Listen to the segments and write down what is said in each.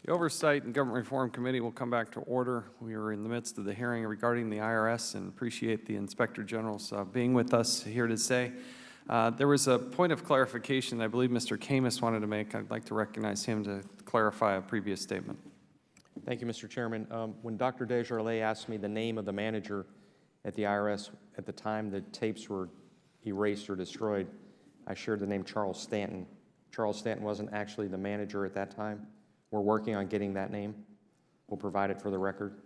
The Oversight and Government Reform Committee will come back to order. We are in the midst of the hearing regarding the IRS and appreciate the Inspector General's being with us here today. There was a point of clarification I believe Mr. Camus wanted to make. I'd like to recognize him to clarify a previous statement. Thank you, Mr. Chairman. When Dr. Desjardins asked me the name of the manager at the IRS at the time the tapes were erased or destroyed, I shared the name Charles Stanton. Charles Stanton wasn't actually the manager at that time. We're working on getting that name. We'll provide it for the record.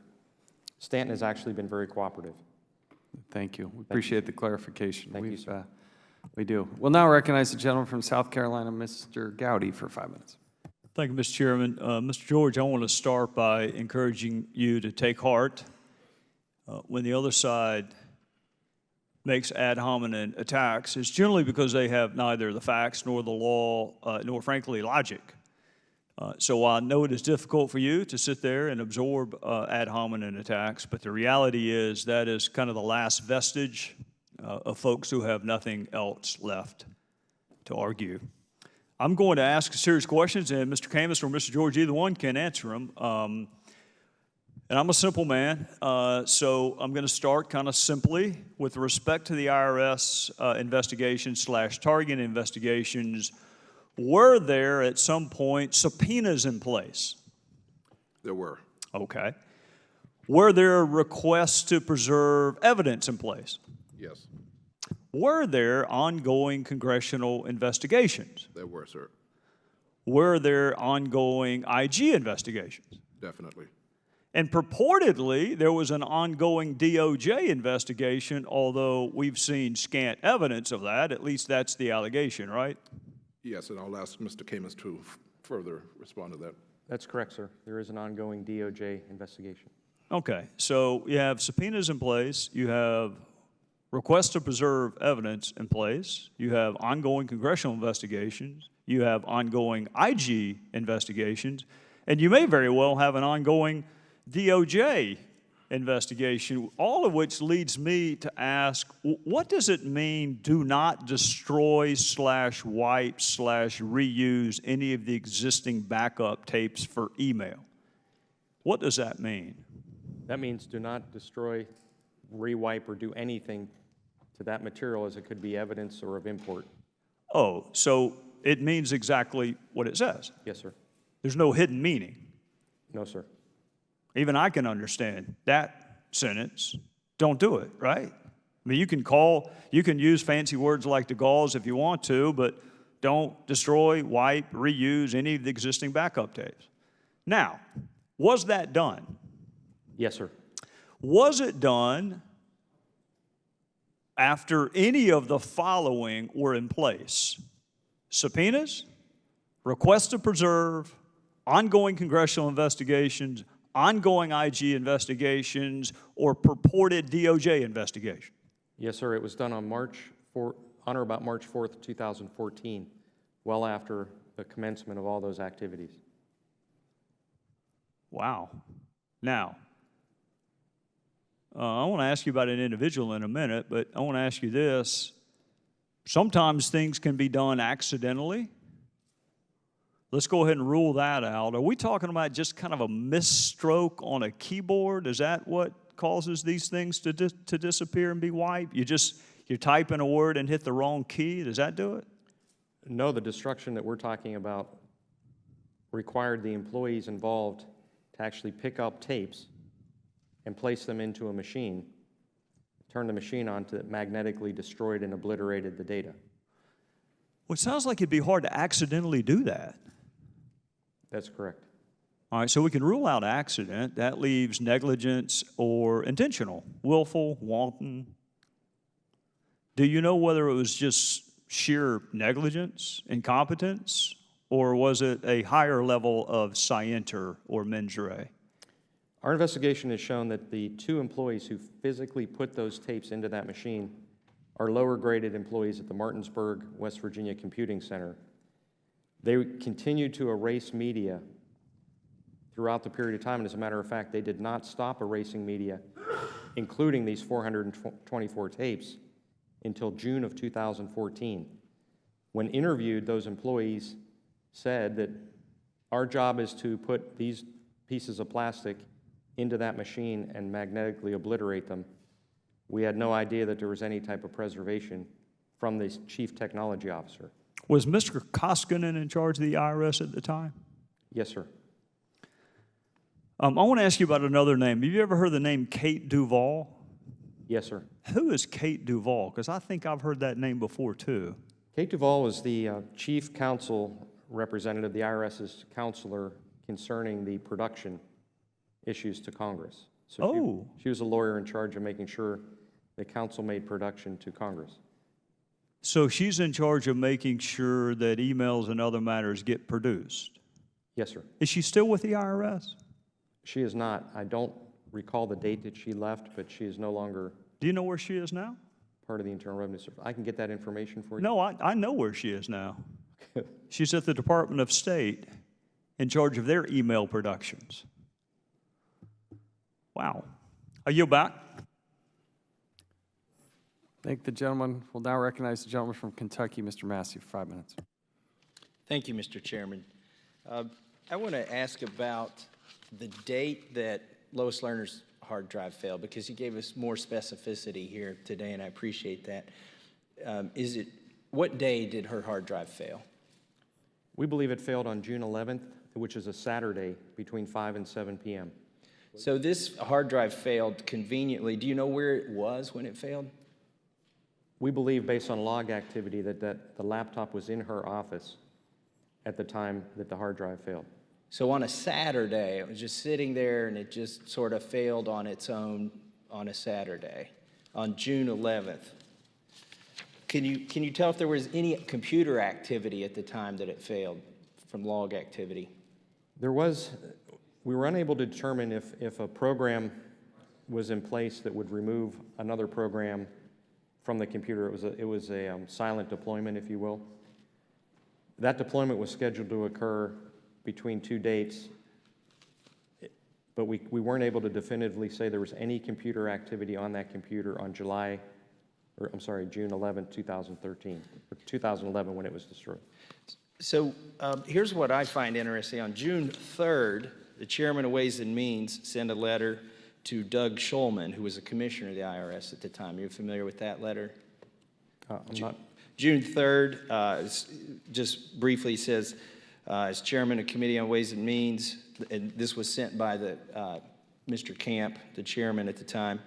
Stanton has actually been very cooperative. Thank you. We appreciate the clarification. Thank you, sir. We do. We'll now recognize the gentleman from South Carolina, Mr. Gowdy, for 5 minutes. Thank you, Mr. Chairman. Mr. George, I want to start by encouraging you to take heart when the other side makes ad hominem attacks. It's generally because they have neither the facts nor the law, nor frankly logic. So I know it is difficult for you to sit there and absorb ad hominem attacks, but the reality is that is kind of the last vestige of folks who have nothing else left to argue. I'm going to ask serious questions, and Mr. Camus or Mr. George, either one can answer them. And I'm a simple man, so I'm going to start kind of simply with respect to the IRS investigations / target investigations. Were there at some point subpoenas in place? There were. Okay. Were there requests to preserve evidence in place? Yes. Were there ongoing congressional investigations? There were, sir. Were there ongoing IG investigations? Definitely. And purportedly, there was an ongoing DOJ investigation, although we've seen scant evidence of that. At least that's the allegation, right? Yes, and I'll ask Mr. Camus to further respond to that. That's correct, sir. There is an ongoing DOJ investigation. Okay, so you have subpoenas in place, you have requests to preserve evidence in place, you have ongoing congressional investigations, you have ongoing IG investigations, and you may very well have an ongoing DOJ investigation, all of which leads me to ask, what does it mean, do not destroy / wipe / reuse any of the existing backup tapes for email? What does that mean? That means do not destroy, rewipe, or do anything to that material as it could be evidence or of import. Oh, so it means exactly what it says? Yes, sir. There's no hidden meaning? No, sir. Even I can understand that sentence. Don't do it, right? I mean, you can use fancy words like the Gauls if you want to, but don't destroy, wipe, reuse any of the existing backup tapes. Now, was that done? Yes, sir. Was it done after any of the following were in place? Subpoenas, requests to preserve, ongoing congressional investigations, ongoing IG investigations, or purported DOJ investigation? Yes, sir. It was done on on or about March 4th, 2014, well after the commencement of all those activities. Wow. Now, I want to ask you about an individual in a minute, but I want to ask you this. Sometimes things can be done accidentally. Let's go ahead and rule that out. Are we talking about just kind of a misstroke on a keyboard? Is that what causes these things to disappear and be wiped? You're typing a word and hit the wrong key? Does that do it? No, the destruction that we're talking about required the employees involved to actually pick up tapes and place them into a machine, turn the machine on to magnetically destroyed and obliterated the data. Well, it sounds like it'd be hard to accidentally do that. That's correct. All right, so we can rule out accident. That leaves negligence or intentional, willful, wanton. Do you know whether it was just sheer negligence, incompetence, or was it a higher level of scienter or mens rea? Our investigation has shown that the 2 employees who physically put those tapes into that machine are lower graded employees at the Martinsburg, West Virginia Computing Center. They continued to erase media throughout the period of time, and as a matter of fact, they did not stop erasing media, including these 424 tapes, until June of 2014. When interviewed, those employees said that Our job is to put these pieces of plastic into that machine and magnetically obliterate them. We had no idea that there was any type of preservation from the chief technology officer. Was Mr. Koskinen in charge of the IRS at the time? Yes, sir. I want to ask you about another name. Have you ever heard the name Kate Duvall? Yes, sir. Who is Kate Duvall? Because I think I've heard that name before, too. Kate Duvall was the chief counsel representative, the IRS's counselor concerning the production issues to Congress. So she was a lawyer in charge of making sure the council made production to Congress. So she's in charge of making sure that emails and other matters get produced. Yes, sir. Is she still with the IRS? She is not. I don't recall the date that she left, but she is no longer Do you know where she is now? part of the Internal Revenue Service. I can get that information for you. No, I know where she is now. She's at the Department of State in charge of their email productions. Wow. Are you back? Thank the gentleman. We'll now recognize the gentleman from Kentucky, Mr. Massey, for 5 minutes. Thank you, Mr. Chairman. I want to ask about the date that Lois Lerner's hard drive failed, because you gave us more specificity here today, and I appreciate that. What day did her hard drive fail? We believe it failed on June 11th, which is a Saturday, between 5 and 7 p.m. So this hard drive failed conveniently. Do you know where it was when it failed? We believe, based on log activity, that the laptop was in her office at the time that the hard drive failed. So on a Saturday, it was just sitting there, and it just sort of failed on its own on a Saturday, on June 11th. Can you tell if there was any computer activity at the time that it failed from log activity? We were unable to determine if a program was in place that would remove another program from the computer. It was a silent deployment, if you will. That deployment was scheduled to occur between two dates, but we weren't able to definitively say there was any computer activity on that computer on June 11, 2013, or 2011 when it was destroyed. So here's what I find interesting. On June 3rd, the chairman of Ways and Means sent a letter to Doug Shulman, who was a commissioner of the IRS at the time. You're familiar with that letter? I'm not. June 3rd, just briefly says, as chairman of Committee on Ways and Means, and this was sent by Mr. Camp, the chairman at the time,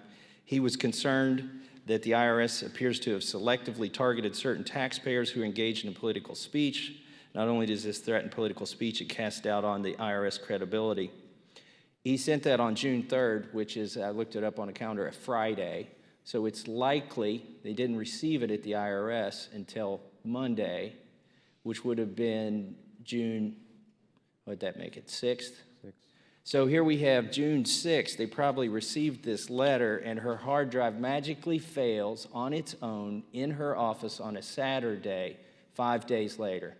he was concerned that the IRS appears to have selectively targeted certain taxpayers who engaged in political speech. Not only does this threaten political speech, it casts doubt on the IRS credibility. He sent that on June 3rd, which is, I looked it up on a calendar, a Friday. So it's likely they didn't receive it at the IRS until Monday, which would have been June, what'd that make it, 6th? So here we have June 6th. They probably received this letter, and her hard drive magically fails on its own in her office on a Saturday, 5 days later.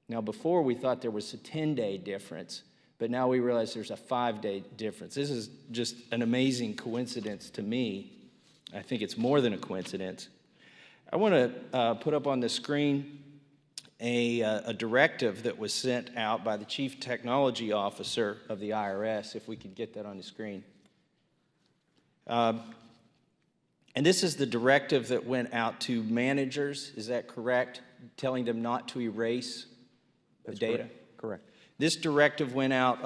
Now, before we thought there was a 10-day difference, but now we realize there's a 5-day difference. This is just an amazing coincidence to me. I think it's more than a coincidence. I want to put up on the screen a directive that was sent out by the Chief Technology Officer of the IRS, if we could get that on the screen. And this is the directive that went out to managers, is that correct? Telling them not to erase the data? Correct. This directive went out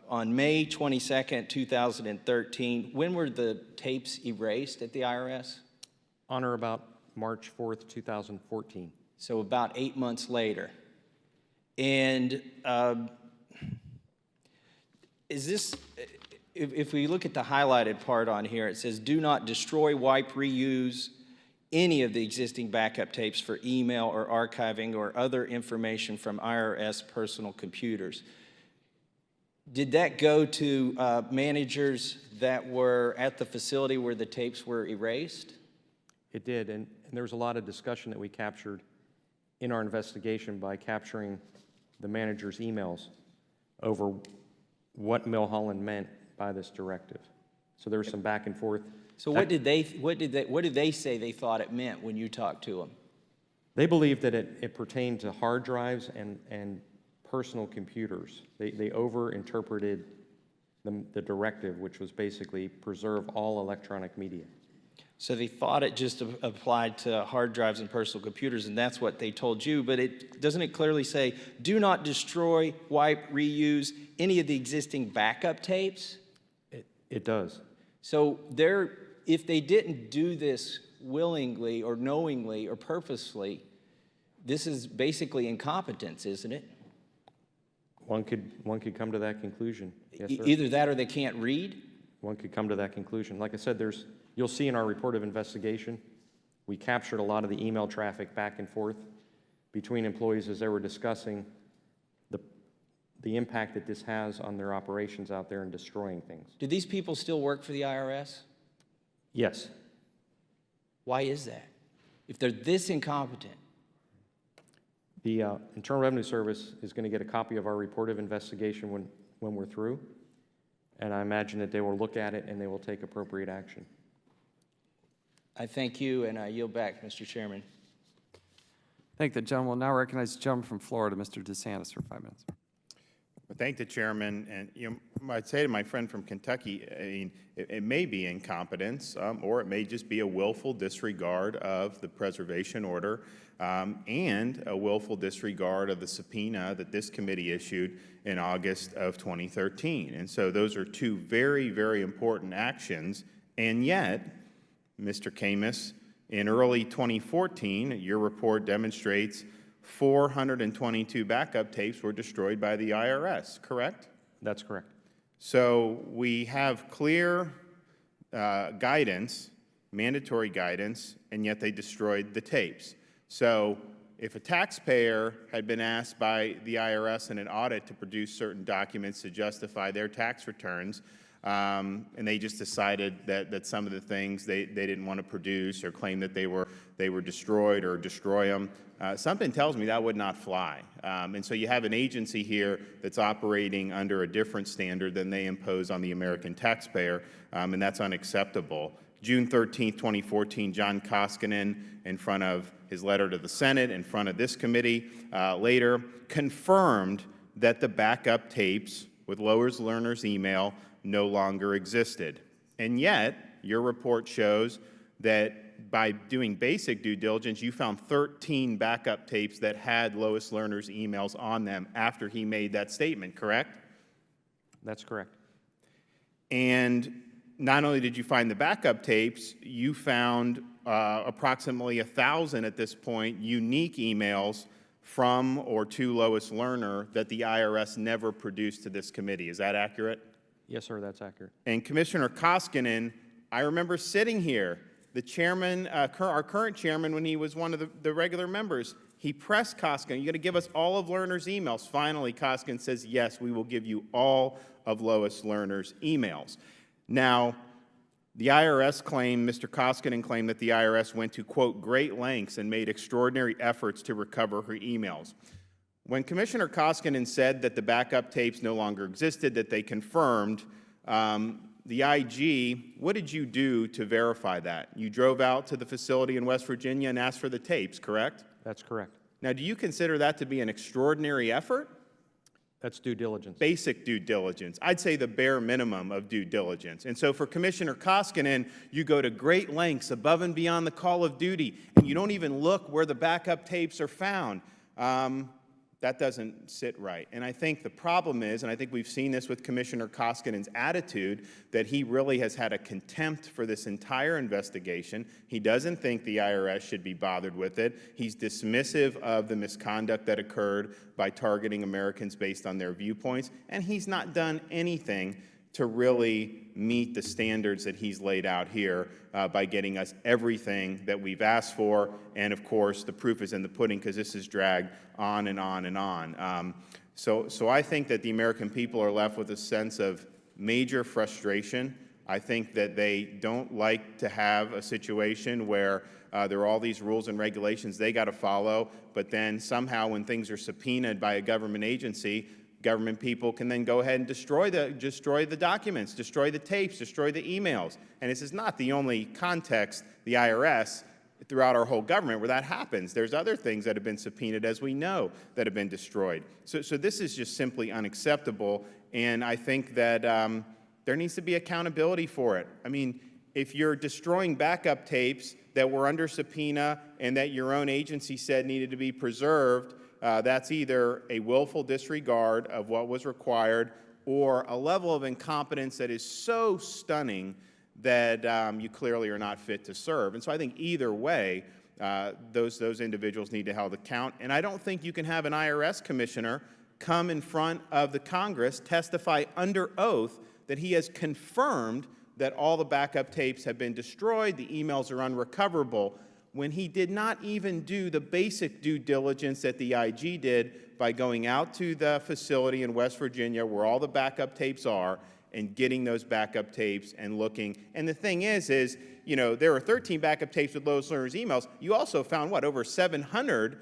on May 22nd, 2013. When were the tapes erased at the IRS? On or about March 4th, 2014. So about 8 months later. And is this, if we look at the highlighted part on here, it says, do not destroy, wipe, reuse any of the existing backup tapes for email or archiving or other information from IRS personal computers. Did that go to managers that were at the facility where the tapes were erased? It did, and there was a lot of discussion that we captured in our investigation by capturing the manager's emails over what Milholland meant by this directive. So there was some back and forth. So what did they say they thought it meant when you talked to them? They believed that it pertained to hard drives and personal computers. They over-interpreted the directive, which was basically preserve all electronic media. So they thought it just applied to hard drives and personal computers, and that's what they told you, but doesn't it clearly say, do not destroy, wipe, reuse any of the existing backup tapes? It does. So if they didn't do this willingly or knowingly or purposely, this is basically incompetence, isn't it? One could come to that conclusion. Yes, sir. Either that or they can't read? One could come to that conclusion. Like I said, you'll see in our report of investigation, we captured a lot of the email traffic back and forth between employees as they were discussing the impact that this has on their operations out there and destroying things. Do these people still work for the IRS? Yes. Why is that? If they're this incompetent? The Internal Revenue Service is going to get a copy of our report of investigation when we're through, and I imagine that they will look at it and they will take appropriate action. I thank you, and I yield back, Mr. Chairman. Thank the gentleman. We'll now recognize the gentleman from Florida, Mr. DeSantis, for 5 minutes. Well, thank the chairman, and I'd say to my friend from Kentucky, I mean, it may be incompetence, or it may just be a willful disregard of the preservation order, and a willful disregard of the subpoena that this committee issued in August of 2013. And so those are two very, very important actions, and yet, Mr. Camus, in early 2014, your report demonstrates 422 backup tapes were destroyed by the IRS, correct? That's correct. So we have clear guidance, mandatory guidance, and yet they destroyed the tapes. So if a taxpayer had been asked by the IRS in an audit to produce certain documents to justify their tax returns, and they just decided that some of the things they didn't want to produce or claim that they were destroyed or destroy them, something tells me that would not fly. And so you have an agency here that's operating under a different standard than they impose on the American taxpayer, and that's unacceptable. June 13th, 2014, John Koskinen, in front of his letter to the Senate, in front of this committee, later confirmed that the backup tapes with Lois Lerner's email no longer existed. And yet, your report shows that by doing basic due diligence, you found 13 backup tapes that had Lois Lerner's emails on them after he made that statement, correct? That's correct. And not only did you find the backup tapes, you found approximately 1,000 at this point unique emails from or to Lois Lerner that the IRS never produced to this committee. Is that accurate? Yes, sir, that's accurate. And Commissioner Koskinen, I remember sitting here, the chairman, our current chairman, when he was one of the regular members, he pressed Koskinen, "You're going to give us all of Lerner's emails." Finally, Koskinen says, "Yes, we will give you all of Lois Lerner's emails." Now, the IRS claimed, Mr. Koskinen claimed that the IRS went to, quote, "great lengths" and made extraordinary efforts to recover her emails. When Commissioner Koskinen said that the backup tapes no longer existed, that they confirmed, the IG, what did you do to verify that? You drove out to the facility in West Virginia and asked for the tapes, correct? That's correct. Now, do you consider that to be an extraordinary effort? That's due diligence. Basic due diligence. I'd say the bare minimum of due diligence. And so for Commissioner Koskinen, you go to great lengths above and beyond the call of duty, and you don't even look where the backup tapes are found. That doesn't sit right. And I think the problem is, and I think we've seen this with Commissioner Koskinen's attitude, that he really has had a contempt for this entire investigation. He doesn't think the IRS should be bothered with it. He's dismissive of the misconduct that occurred by targeting Americans based on their viewpoints, and he's not done anything to really meet the standards that he's laid out here by getting us everything that we've asked for. And of course, the proof is in the pudding because this is dragged on and on and on. So I think that the American people are left with a sense of major frustration. I think that they don't like to have a situation where there are all these rules and regulations they got to follow, but then somehow when things are subpoenaed by a government agency, government people can then go ahead and destroy the documents, destroy the tapes, destroy the emails. And this is not the only context the IRS throughout our whole government where that happens. There's other things that have been subpoenaed, as we know, that have been destroyed. So this is just simply unacceptable, and I think that there needs to be accountability for it. I mean, if you're destroying backup tapes that were under subpoena and that your own agency said needed to be preserved, that's either a willful disregard of what was required or a level of incompetence that is so stunning that you clearly are not fit to serve. And so I think either way, those individuals need to be held account. And I don't think you can have an IRS commissioner come in front of the Congress, testify under oath that he has confirmed that all the backup tapes have been destroyed, the emails are unrecoverable, when he did not even do the basic due diligence that the IG did by going out to the facility in West Virginia where all the backup tapes are and getting those backup tapes and looking. And the thing is, you know, there are 13 backup tapes with Lois Lerner's emails. You also found, what, over 700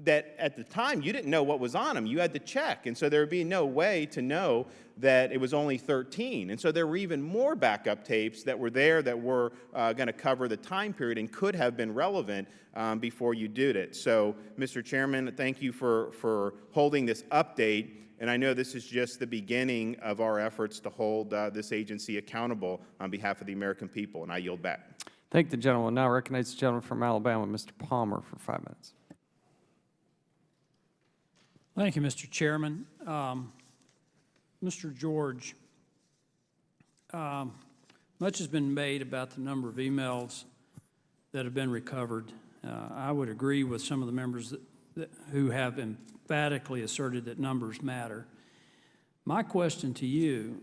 that at the time you didn't know what was on them. You had to check. And so there would be no way to know that it was only 13. And so there were even more backup tapes that were there that were going to cover the time period and could have been relevant before you did it. So, Mr. Chairman, thank you for holding this update. And I know this is just the beginning of our efforts to hold this agency accountable on behalf of the American people. And I yield back. Thank the gentleman. Now recognize the gentleman from Alabama, Mr. Palmer, for 5 minutes. Thank you, Mr. Chairman. Mr. George, much has been made about the number of emails that have been recovered. I would agree with some of the members who have emphatically asserted that numbers matter. My question to you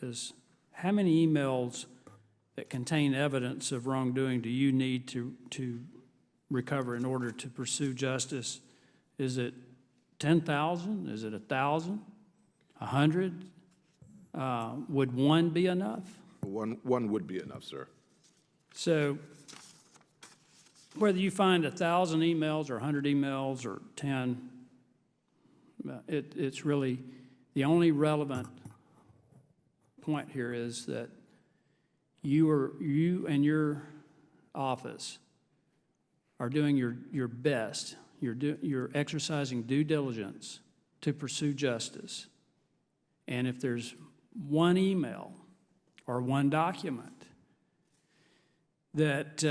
is, how many emails that contain evidence of wrongdoing do you need to recover in order to pursue justice? Is it 10,000? Is it 1,000? 100? Would one be enough? One would be enough, sir. So whether you find 1,000 emails or 100 emails or 10, it's really the only relevant point here is that you and your office are doing your best. You're exercising due diligence to pursue justice. And if there's one email or one document that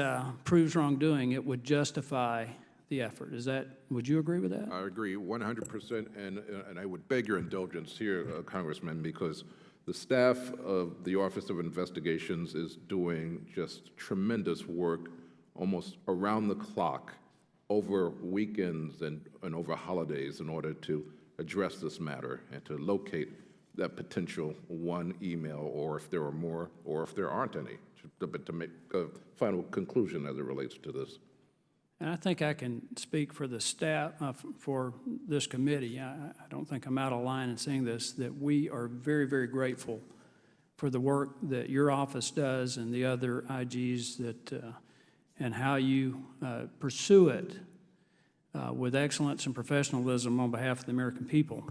proves wrongdoing, it would justify the effort. Would you agree with that? I agree 100%, and I would beg your indulgence here, Congressman, because the staff of the Office of Investigations is doing just tremendous work almost around the clock over weekends and over holidays in order to address this matter and to locate that potential one email, or if there are more, or if there aren't any, to make a final conclusion as it relates to this. And I think I can speak for the staff, for this committee. I don't think I'm out of line in saying this, that we are very, very grateful for the work that your office does and the other IGs and how you pursue it with excellence and professionalism on behalf of the American people.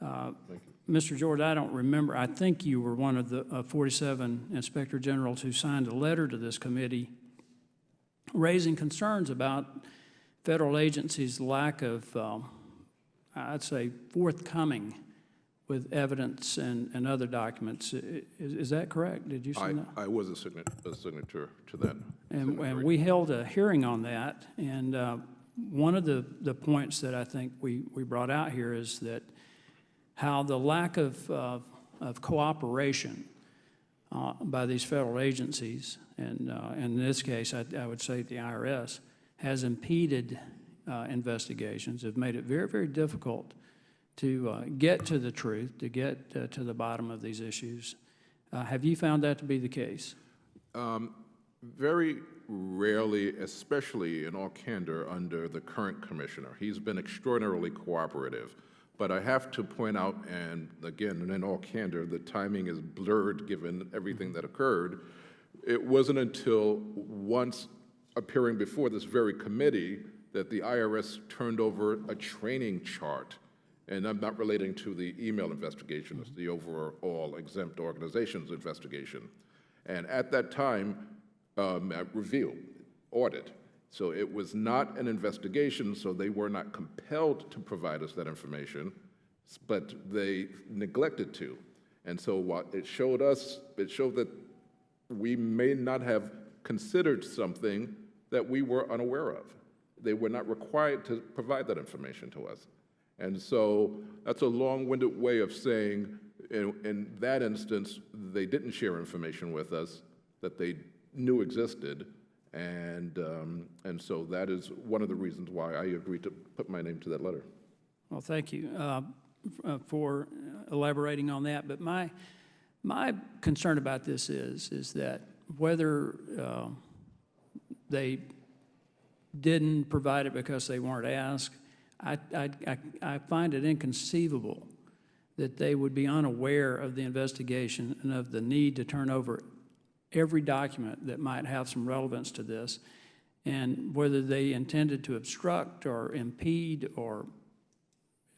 Thank you. Mr. George, I don't remember. I think you were one of the 47 Inspector Generals who signed a letter to this committee raising concerns about federal agencies' lack of, I'd say, forthcoming with evidence and other documents. Is that correct? Did you say that? I was a signature to that. And we held a hearing on that, and one of the points that I think we brought out here is that how the lack of cooperation by these federal agencies, and in this case, I would say the IRS, has impeded investigations, have made it very, very difficult to get to the truth, to get to the bottom of these issues. Have you found that to be the case? Very rarely, especially in all candor under the current commissioner. He's been extraordinarily cooperative. But I have to point out, and again, in all candor, the timing is blurred given everything that occurred. It wasn't until once appearing before this very committee that the IRS turned over a training chart. And I'm not relating to the email investigation, it's the overall exempt organizations investigation. And at that time, review, audit, So it was not an investigation, so they were not compelled to provide us that information, but they neglected to. And so what it showed us, it showed that we may not have considered something that we were unaware of. They were not required to provide that information to us. And so that's a long-winded way of saying, in that instance, they didn't share information with us that they knew existed. And so that is one of the reasons why I agreed to put my name to that letter. Well, thank you for elaborating on that. But my concern about this is that whether they didn't provide it because they weren't asked, I find it inconceivable that they would be unaware of the investigation and of the need to turn over every document that might have some relevance to this, and whether they intended to obstruct or impede, or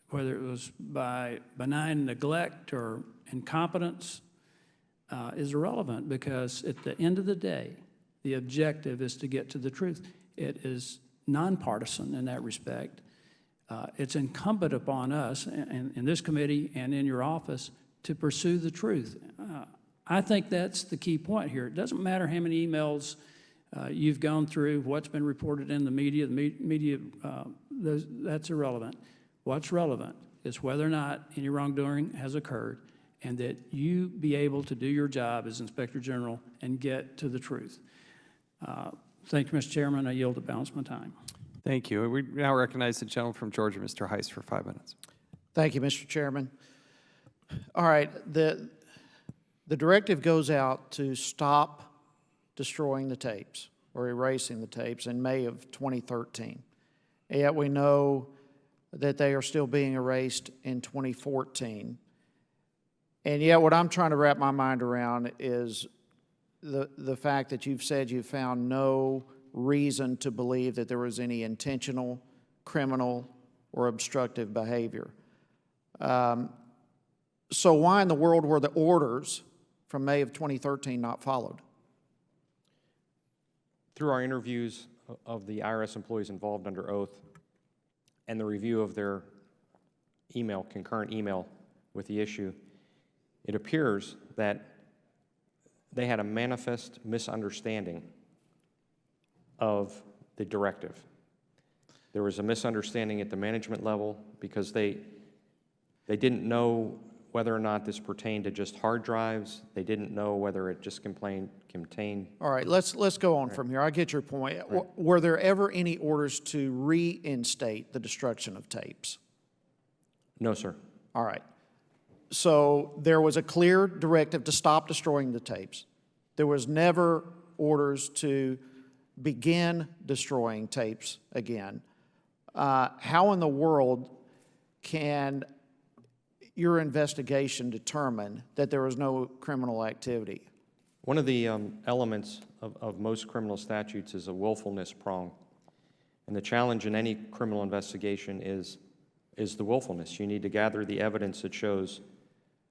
whether it was by benign neglect or incompetence, is irrelevant, because at the end of the day, the objective is to get to the truth. It is nonpartisan in that respect. It's incumbent upon us in this committee and in your office to pursue the truth. I think that's the key point here. It doesn't matter how many emails you've gone through, what's been reported in the media. That's irrelevant. What's relevant is whether or not any wrongdoing has occurred, and that you be able to do your job as Inspector General and get to the truth. Thank you, Mr. Chairman. I yield the balance of my time. Thank you. We now recognize the gentleman from Georgia, Mr. Heiss, for 5 minutes. Thank you, Mr. Chairman. All right, the directive goes out to stop destroying the tapes or erasing the tapes in May of 2013. And yet we know that they are still being erased in 2014. And yet what I'm trying to wrap my mind around is the fact that you've said you found no reason to believe that there was any intentional, criminal, or obstructive behavior. So why in the world were the orders from May of 2013 not followed? Through our interviews of the IRS employees involved under oath and the review of their email, concurrent email with the issue, it appears that they had a manifest misunderstanding of the directive. There was a misunderstanding at the management level because they didn't know whether or not this pertained to just hard drives. They didn't know whether it just contained. All right, let's go on from here. I get your point. Right. Were there ever any orders to reinstate the destruction of tapes? No, sir. All right. So there was a clear directive to stop destroying the tapes. There was never orders to begin destroying tapes again. How in the world can your investigation determine that there was no criminal activity? One of the elements of most criminal statutes is a willfulness prong. And the challenge in any criminal investigation is the willfulness. You need to gather the evidence that shows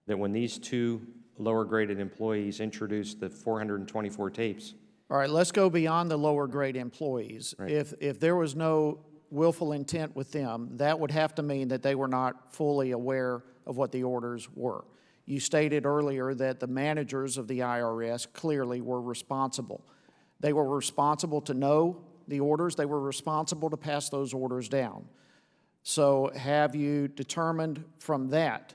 that when these two lower-graded employees introduced the 424 tapes. All right, let's go beyond the lower-grade employees. Right. If there was no willful intent with them, that would have to mean that they were not fully aware of what the orders were. You stated earlier that the managers of the IRS clearly were responsible. They were responsible to know the orders. They were responsible to pass those orders down. So have you determined from that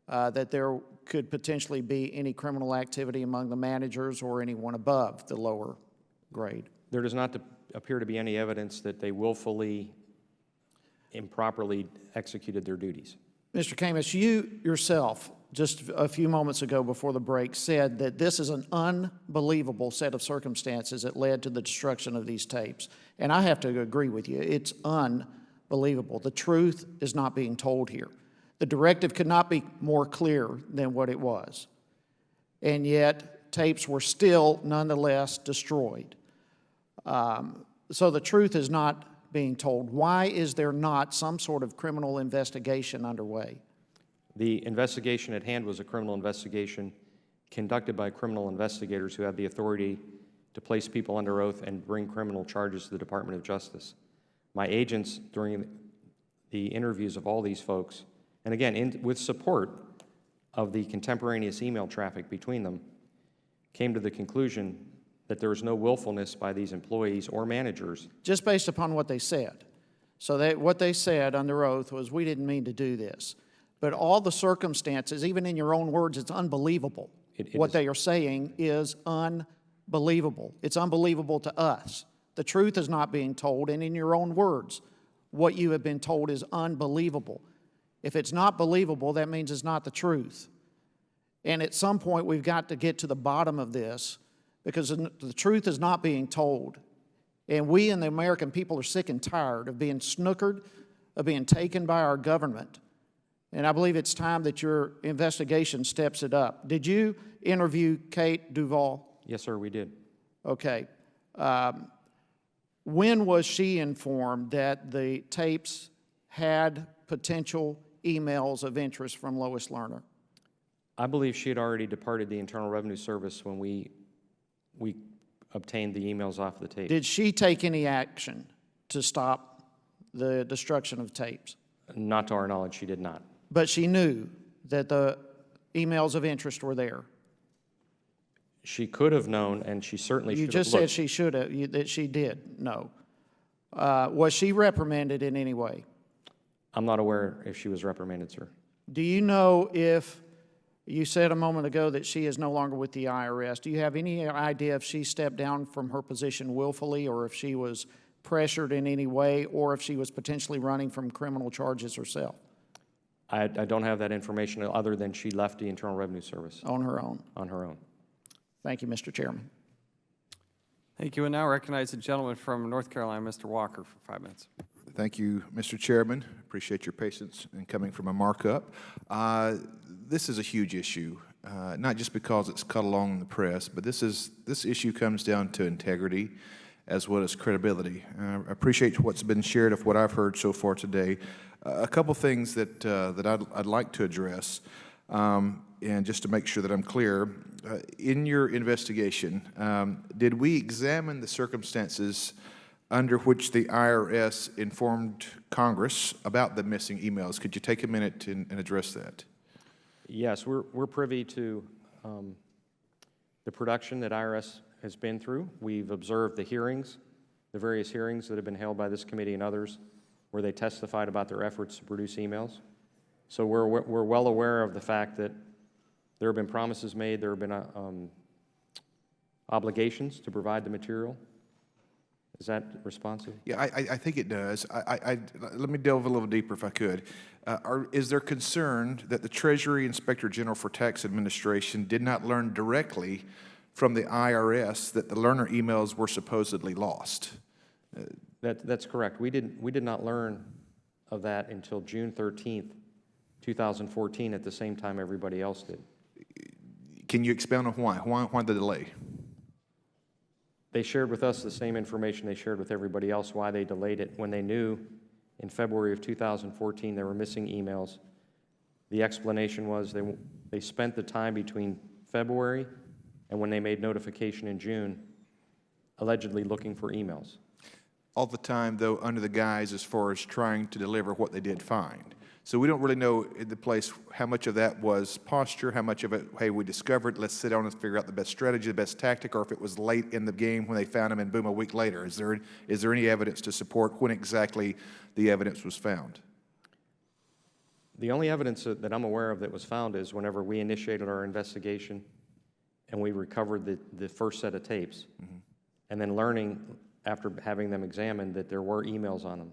that there could potentially be any criminal activity among the managers or anyone above the lower grade? There does not appear to be any evidence that they willfully, improperly executed their duties. Mr. Camus, you yourself, just a few moments ago before the break, said that this is an unbelievable set of circumstances that led to the destruction of these tapes. And I have to agree with you. It's unbelievable. The truth is not being told here. The directive could not be more clear than what it was. And yet, tapes were still nonetheless destroyed. So the truth is not being told. Why is there not some sort of criminal investigation underway? The investigation at hand was a criminal investigation conducted by criminal investigators who had the authority to place people under oath and bring criminal charges to the Department of Justice. My agents, during the interviews of all these folks, and again, with support of the contemporaneous email traffic between them, came to the conclusion that there was no willfulness by these employees or managers. Just based upon what they said. So what they said under oath was, we didn't mean to do this. But all the circumstances, even in your own words, it's unbelievable. What they are saying is unbelievable. It's unbelievable to us. The truth is not being told, and in your own words, what you have been told is unbelievable. If it's not believable, that means it's not the truth. And at some point, we've got to get to the bottom of this, because the truth is not being told. And we and the American people are sick and tired of being snookered, of being taken by our government. And I believe it's time that your investigation steps it up. Did you interview Kate Duvall? Yes, sir, we did. Okay. When was she informed that the tapes had potential emails of interest from Lois Lerner? I believe she had already departed the Internal Revenue Service when we obtained the emails off the tape. Did she take any action to stop the destruction of tapes? Not to our knowledge, she did not. But she knew that the emails of interest were there. She could have known, and she certainly should You have just looked. said she should have, that she did know. Was she reprimanded in any way? I'm not aware if she was reprimanded, sir. Do you know if, you said a moment ago that she is no longer with the IRS. Do you have any idea if she stepped down from her position willfully, or if she was pressured in any way, or if she was potentially running from criminal charges herself? I don't have that information other than she left the Internal Revenue Service On her own. on her own. Thank you, Mr. Chairman. Thank you. And now recognize the gentleman from North Carolina, Mr. Walker, for 5 minutes. Thank you, Mr. Chairman. Appreciate your patience in coming from a markup. This is a huge issue, not just because it's cut along in the press, but this issue comes down to integrity as well as credibility. I appreciate what's been shared of what I've heard so far today. A couple things that I'd like to address, and just to make sure that I'm clear, in your investigation, did we examine the circumstances under which the IRS informed Congress about the missing emails? Could you take a minute and address that? Yes, we're privy to the production that IRS has been through. We've observed the hearings, the various hearings that have been held by this committee and others, where they testified about their efforts to produce emails. So we're well aware of the fact that there have been promises made, there have been obligations to provide the material. Is that responsive? Yeah, I think it does. Let me delve a little deeper if I could. Is there concern that the Treasury Inspector General for Tax Administration did not learn directly from the IRS that the Lerner emails were supposedly lost? That's correct. We did not learn of that until June 13th, 2014, at the same time everybody else did. Can you expound on why? Why the delay? They shared with us the same information they shared with everybody else, why they delayed it. When they knew in February of 2014 there were missing emails, the explanation was they spent the time between February and when they made notification in June, allegedly looking for emails. All the time, though, under the guise as far as trying to deliver what they did find. So we don't really know in the place how much of that was posture, how much of it, hey, we discovered, let's sit down and figure out the best strategy, the best tactic, or if it was late in the game when they found them and boom, a week later. Is there any evidence to support when exactly the evidence was found? The only evidence that I'm aware of that was found is whenever we initiated our investigation and we recovered the first set of tapes, and then learning after having them examined that there were emails on them.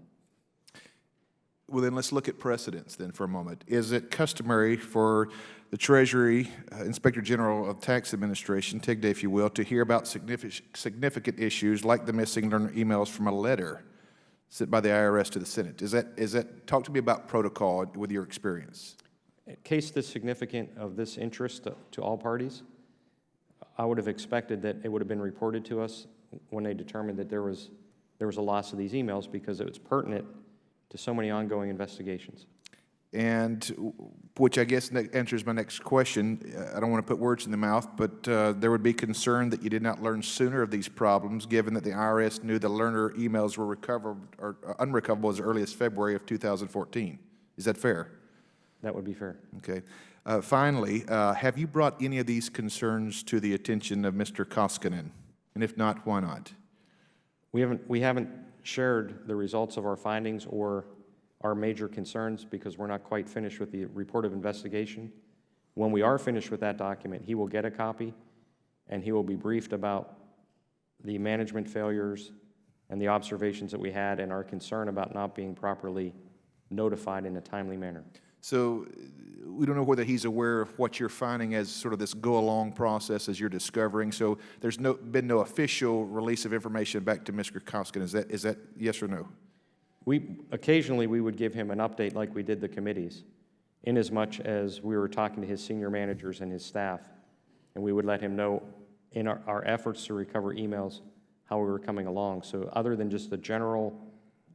Well, then let's look at precedents then for a moment. Is it customary for the Treasury Inspector General of Tax Administration, TIGTA if you will, to hear about significant issues like the missing Lerner emails from a letter sent by the IRS to the Senate? Talk to me about protocol with your experience. In case this significant of this interest to all parties, I would have expected that it would have been reported to us when they determined that there was a loss of these emails because it was pertinent to so many ongoing investigations. and which I guess answers my next question. I don't want to put words in the mouth, but there would be concern that you did not learn sooner of these problems, given that the IRS knew the learner emails were recovered or unrecoverable as early as February of 2014. Is that fair? That would be fair. Okay. Finally, have you brought any of these concerns to the attention of Mr. Koskinen? And if not, why not? We haven't shared the results of our findings or our major concerns because we're not quite finished with the report of investigation. When we are finished with that document, he will get a copy and he will be briefed about the management failures and the observations that we had and our concern about not being properly notified in a timely manner. So we don't know whether he's aware of what you're finding as sort of this go-along process as you're discovering. So there's been no official release of information back to Mr. Koskinen. Is that yes or no? Occasionally, we would give him an update like we did the committees, inasmuch as we were talking to his senior managers and his staff, and we would let him know in our efforts to recover emails how we were coming along. So other than just the general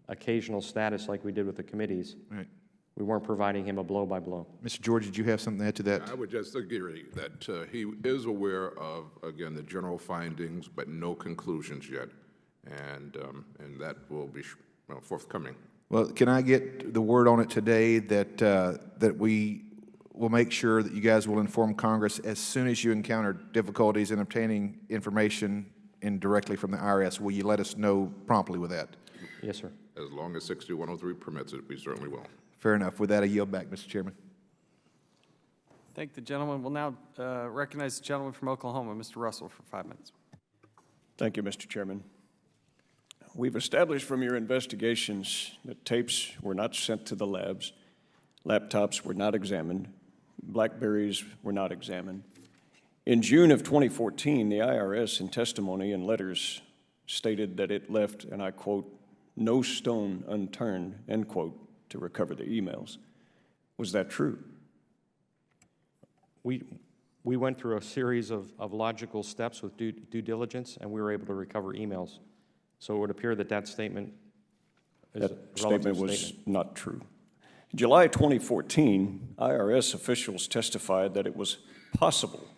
occasional status like we did with the committees, Right. we weren't providing him a blow-by-blow. Mr. George, did you have something to add to that? I would just agree that he is aware of, again, the general findings, but no conclusions yet, and that will be forthcoming. Well, can I get the word on it today that that we will make sure that you guys will inform Congress as soon as you encounter difficulties in obtaining information indirectly from the IRS? Will you let us know promptly with that? Yes, sir. As long as 6103 permits it, we certainly will. Fair enough. With that, I yield back, Mr. Chairman. Thank the gentleman. We'll now recognize the gentleman from Oklahoma, Mr. Russell, for 5 minutes. Thank you, Mr. Chairman. We've established from your investigations that tapes were not sent to the labs, laptops were not examined, BlackBerries were not examined. In June of 2014, the IRS, in testimony and letters, stated that it left, and I quote, "no stone unturned," end quote, to recover the emails. Was that true? We went through a series of logical steps with due diligence, and we were able to recover emails. So it would appear that that statement is a That relative statement was not true. In July 2014, IRS officials testified that it was possible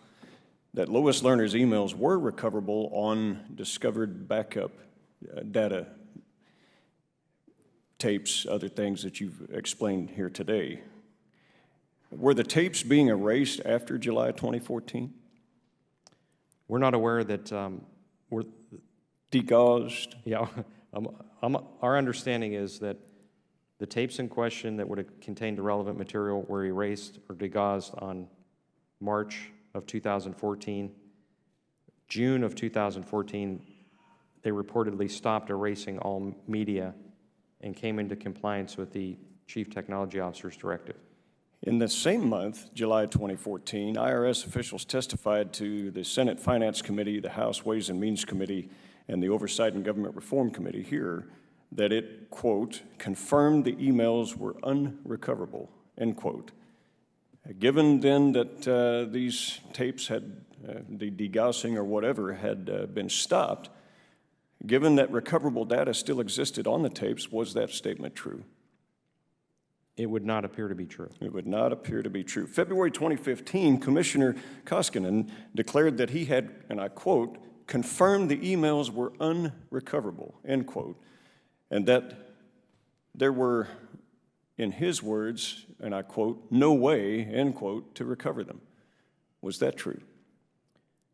that Lois Lerner's emails were recoverable on discovered backup data, tapes, other things that you've explained here today. Were the tapes being erased after July 2014? We're not aware that we're Degaussed? Yeah, our understanding is that the tapes in question that would have contained the relevant material were erased or degaussed on March of 2014. June of 2014, they reportedly stopped erasing all media and came into compliance with the Chief Technology Officer's directive. In the same month, July 2014, IRS officials testified to the Senate Finance Committee, the House Ways and Means Committee, and the Oversight and Government Reform Committee here that it, quote, confirmed the emails were unrecoverable, end quote. Given then that these tapes had, the degaussing or whatever had been stopped, given that recoverable data still existed on the tapes, was that statement true? It would not appear to be true. It would not appear to be true. February 2015, Commissioner Koskinen declared that he had, and I quote, confirmed the emails were unrecoverable, end quote, and that there were, in his words, and I quote, no way, end quote, to recover them. Was that true?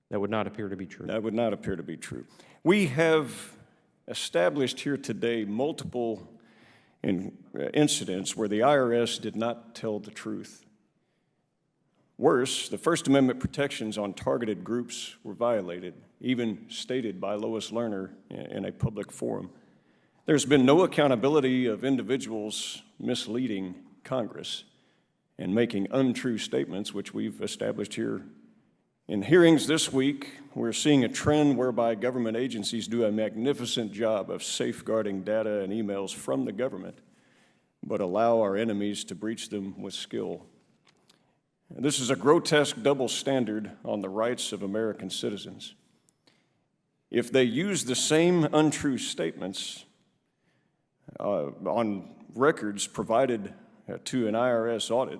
That would not appear to be true. That would not appear to be true. We have established here today multiple incidents where the IRS did not tell the truth. Worse, the First Amendment protections on targeted groups were violated, even stated by Lois Lerner in a public forum. There's been no accountability of individuals misleading Congress and making untrue statements, which we've established here. In hearings this week, we're seeing a trend whereby government agencies do a magnificent job of safeguarding data and emails from the government, but allow our enemies to breach them with skill. This is a grotesque double standard on the rights of American citizens. If they use the same untrue statements on records provided to an IRS audit,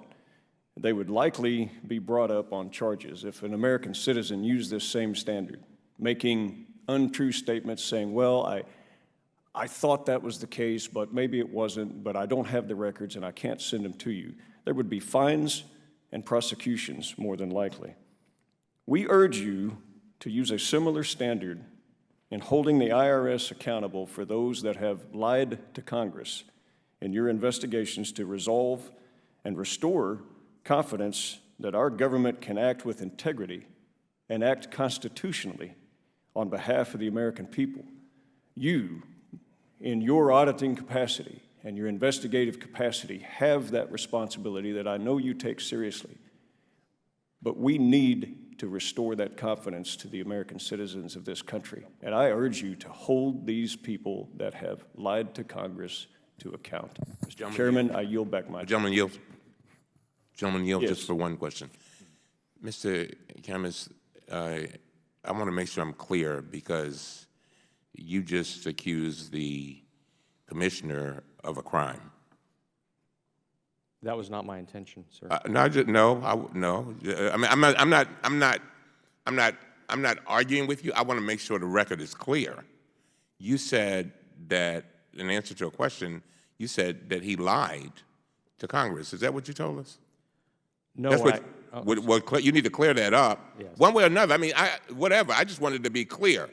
they would likely be brought up on charges if an American citizen used this same standard, making untrue statements saying, well, I thought that was the case, but maybe it wasn't, but I don't have the records and I can't send them to you. There would be fines and prosecutions, more than likely. We urge you to use a similar standard in holding the IRS accountable for those that have lied to Congress in your investigations to resolve and restore confidence that our government can act with integrity and act constitutionally on behalf of the American people. You, in your auditing capacity and your investigative capacity, have that responsibility that I know you take seriously. But we need to restore that confidence to the American citizens of this country. And I urge you to hold these people that have lied to Congress to account. Mr. Chairman, I yield back my time. Gentleman yields. Gentleman yields Yes. just for one question. Mr. Camus, I want to make sure I'm clear because you just accused the commissioner of a crime. That was not my intention, sir. No. I mean, I'm not arguing with you. I want to make sure the record is clear. You said that, in answer to a question, you said that he lied to Congress. Is that what you told us? No, That's you need to clear that up. Yes. One way or another. I mean, whatever. I just wanted to be clear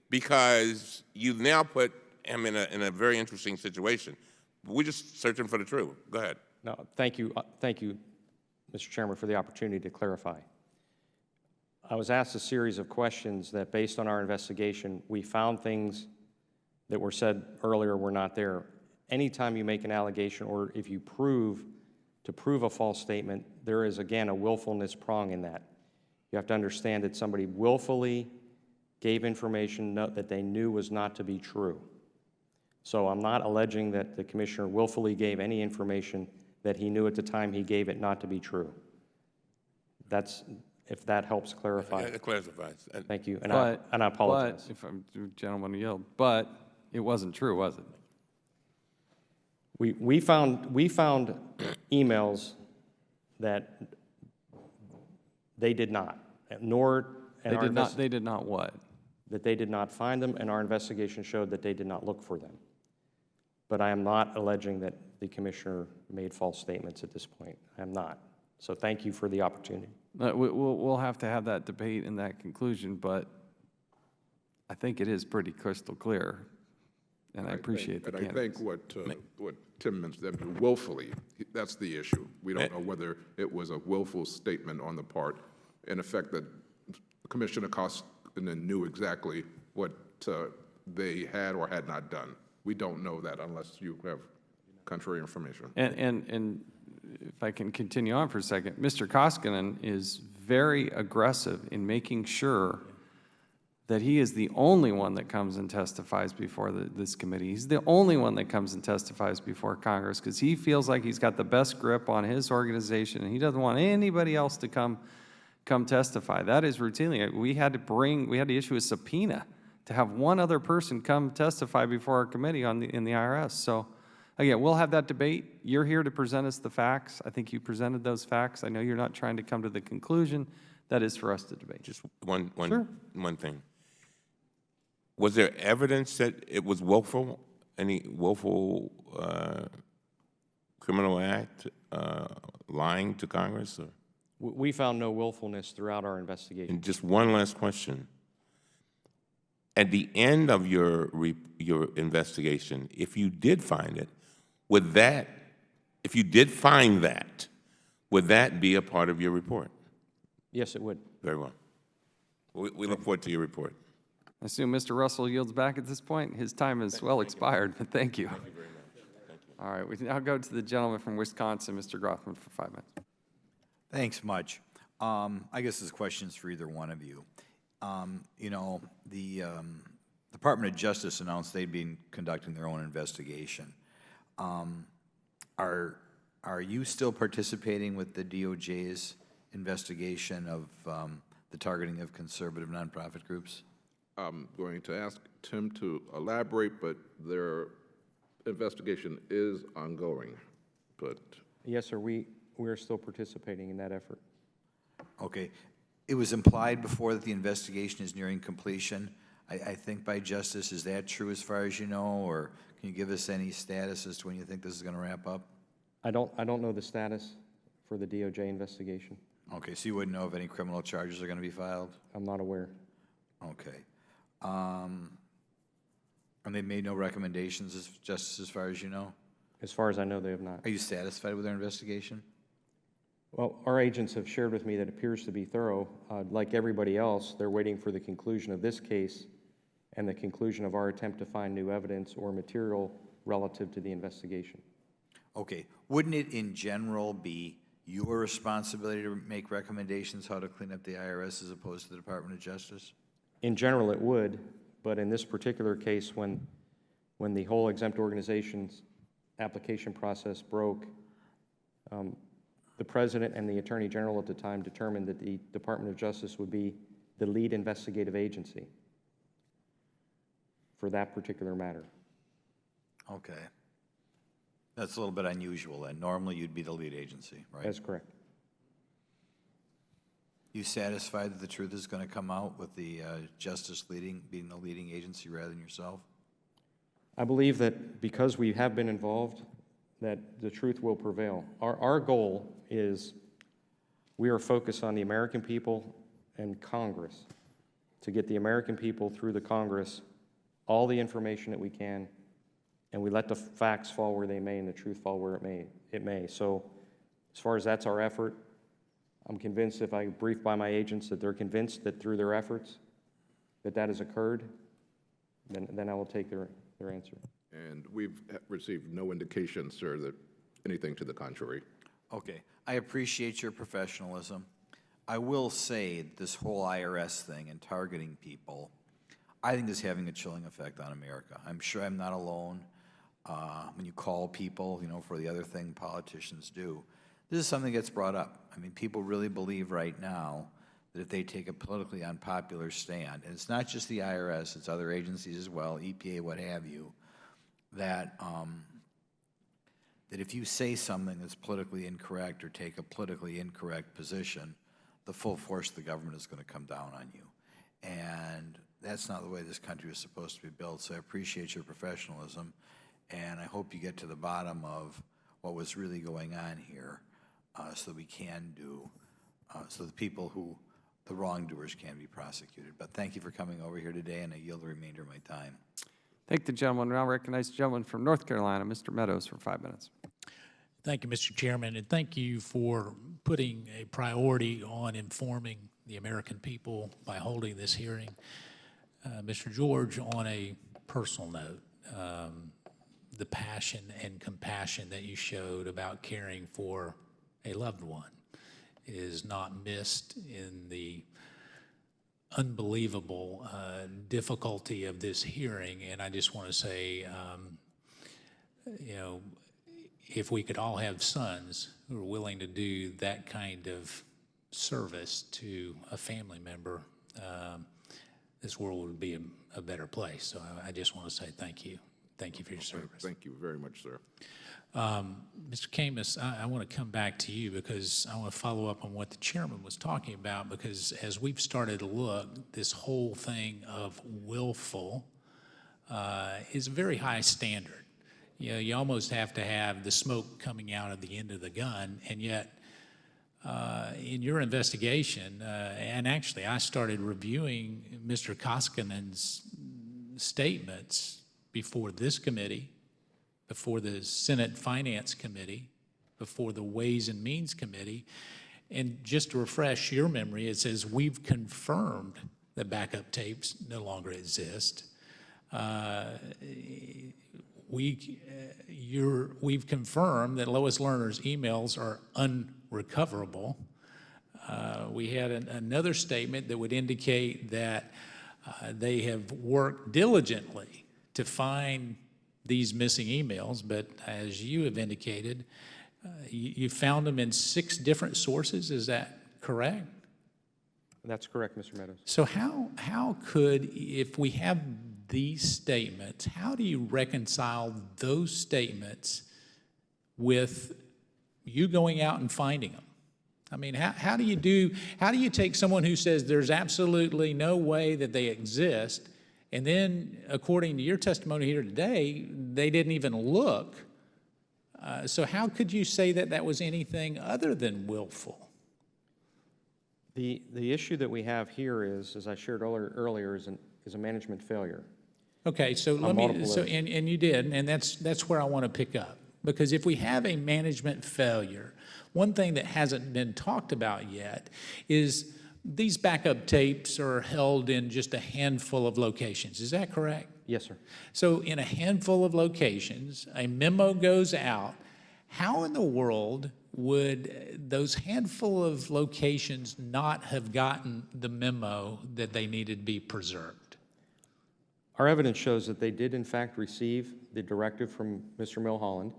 because you've now put him in a very interesting situation. We're just searching for the truth. Go ahead. No, thank you, Mr. Chairman, for the opportunity to clarify. I was asked a series of questions that, based on our investigation, we found things that were said earlier were not there. Anytime you make an allegation or if you prove a false statement, there is, again, a willfulness prong in that. You have to understand that somebody willfully gave information that they knew was not to be true. So I'm not alleging that the commissioner willfully gave any information that he knew at the time he gave it not to be true. That's, if that helps clarify. It clarifies. Thank you, and I apologize. But, if I'm, gentleman yield, but it wasn't true, was it? We found emails that they did not, nor They did not what? that they did not find them, and our investigation showed that they did not look for them. But I am not alleging that the commissioner made false statements at this point. I am not. So thank you for the opportunity. We'll have to have that debate and that conclusion, but I think it is pretty crystal clear, and I appreciate the And I candidates. think what Tim mentioned, that willfully, that's the issue. We don't know whether it was a willful statement on the part, in effect, that Commissioner Koskinen knew exactly what they had or had not done. We don't know that unless you have contrary information. And if I can continue on for a second, Mr. Koskinen is very aggressive in making sure that he is the only one that comes and testifies before this committee. He's the only one that comes and testifies before Congress because he feels like he's got the best grip on his organization and he doesn't want anybody else to come testify. That is routinely. We had to issue a subpoena to have one other person come testify before our committee in the IRS. So again, we'll have that debate. You're here to present us the facts. I think you presented those facts. I know you're not trying to come to the conclusion. That is for us to debate. Just one thing. Was there evidence that it was willful, any willful criminal act, lying to Congress? Or? We found no willfulness throughout our investigation. And just one last question. At the end of your investigation, if you did find it, would that be a part of your report? Yes, it would. Very well. We look forward to your report. I assume Mr. Russell yields back at this point. His time is well expired, but thank you. Thank you very much. Thank you. All right, we now go to the gentleman from Wisconsin, Mr. Grothman, for 5 minutes. Thanks much. I guess this question is for either one of you. You know, the Department of Justice announced they'd been conducting their own investigation. Are you still participating with the DOJ's investigation of the targeting of conservative nonprofit groups? I'm going to ask Tim to elaborate, but their investigation is ongoing. But Yes, sir, we're still participating in that effort. Okay. It was implied before that the investigation is nearing completion. I think by Justice, is that true as far as you know, or can you give us any status as to when you think this is going to wrap up? I don't know the status for the DOJ investigation. Okay, so you wouldn't know if any criminal charges are going to be filed? I'm not aware. Okay. And they made no recommendations, Justice, as far as you know? As far as I know, they have not. Are you satisfied with their investigation? Well, our agents have shared with me that it appears to be thorough. Like everybody else, they're waiting for the conclusion of this case and the conclusion of our attempt to find new evidence or material relative to the investigation. Okay. Wouldn't it in general be your responsibility to make recommendations how to clean up the IRS as opposed to the Department of Justice? In general, it would, but in this particular case, when the whole exempt organization's application process broke, the President and the Attorney General at the time determined that the Department of Justice would be the lead investigative agency for that particular matter. Okay. That's a little bit unusual then. Normally, you'd be the lead agency, right? That's correct. You satisfied that the truth is going to come out with the Justice being the leading agency rather than yourself? I believe that because we have been involved, that the truth will prevail. Our goal is we are focused on the American people and Congress to get the American people through the Congress all the information that we can, and we let the facts fall where they may and the truth fall where it may. So as far as that's our effort, I'm convinced if I brief by my agents that they're convinced that through their efforts that has occurred, then I will take their answer. And we've received no indication, sir, that anything to the contrary. Okay. I appreciate your professionalism. I will say this whole IRS thing and targeting people, I think is having a chilling effect on America. I'm sure I'm not alone. When you call people, for the other thing politicians do, this is something that gets brought up. I mean, people really believe right now that if they take a politically unpopular stand, and it's not just the IRS, it's other agencies as well, EPA, what have you, that if you say something that's politically incorrect or take a politically incorrect position, the full force of the government is going to come down on you. And that's not the way this country is supposed to be built. So I appreciate your professionalism, and I hope you get to the bottom of what was really going on here, so that we can so the wrongdoers can be prosecuted. But thank you for coming over here today, and I yield the remainder of my time. Thank the gentleman. Now recognize the gentleman from North Carolina, Mr. Meadows, for 5 minutes. Thank you, Mr. Chairman, and thank you for putting a priority on informing the American people by holding this hearing. Mr. George, on a personal note, the passion and compassion that you showed about caring for a loved one is not missed in the unbelievable difficulty of this hearing. And I just want to say, if we could all have sons who are willing to do that kind of service to a family member, this world would be a better place. So I just want to say thank you. Thank you for your service. Thank you very much, sir. Mr. Camus, I want to come back to you because I want to follow up on what the chairman was talking about, because as we've started to look, this whole thing of willful is a very high standard. You almost have to have the smoke coming out of the end of the gun, and yet in your investigation, and actually I started reviewing Mr. Koskinen's statements before this committee, before the Senate Finance Committee, before the Ways and Means Committee. And just to refresh your memory, it says we've confirmed that backup tapes no longer exist. We've confirmed that Lois Lerner's emails are unrecoverable. We had another statement that would indicate that they have worked diligently to find these missing emails, but as you have indicated, you found them in 6 different sources. Is that correct? That's correct, Mr. Meadows. So how could, if we have these statements, how do you reconcile those statements with you going out and finding them. I mean, how do you take someone who says there's absolutely no way that they exist, and then, according to your testimony here today, they didn't even look? So how could you say that that was anything other than willful? The issue that we have here is, as I shared earlier, is a management failure. Okay, so let multiple me, and you did, and that's where I want to pick up. Because if we have a management failure, one thing that hasn't been talked about yet is these backup tapes are held in just a handful of locations. Is that correct? Yes, sir. So in a handful of locations, a memo goes out. How in the world would those handful of locations not have gotten the memo that they needed to be preserved? Our evidence shows that they did, in fact, receive the directive from Mr. Milholland.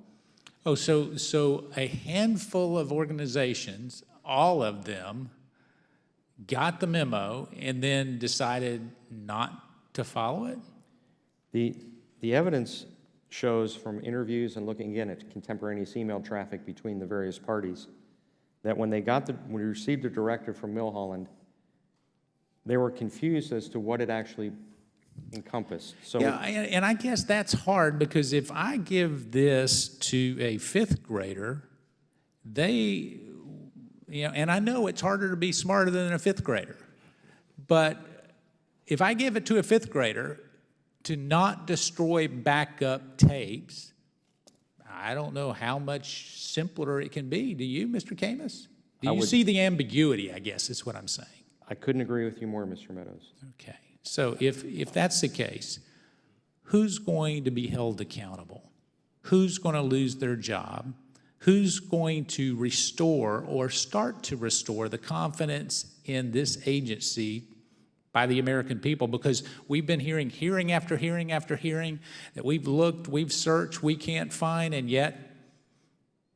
Oh, so a handful of organizations, all of them, got the memo and then decided not to follow it? The evidence shows from interviews and looking again at contemporaneous email traffic between the various parties that when we received the directive from Milholland, they were confused as to what it actually encompassed. So yeah, and I guess that's hard because if I give this to a fifth grader, and I know it's harder to be smarter than a fifth grader, but if I give it to a fifth grader to not destroy backup tapes, I don't know how much simpler it can be. Do you, Mr. Camus? Do you see the ambiguity, I guess is what I'm saying. I couldn't agree with you more, Mr. Meadows. Okay. So if that's the case, who's going to be held accountable? Who's going to lose their job? Who's going to restore or start to restore the confidence in this agency by the American people? Because we've been hearing after hearing after hearing that we've looked, we've searched, we can't find, and yet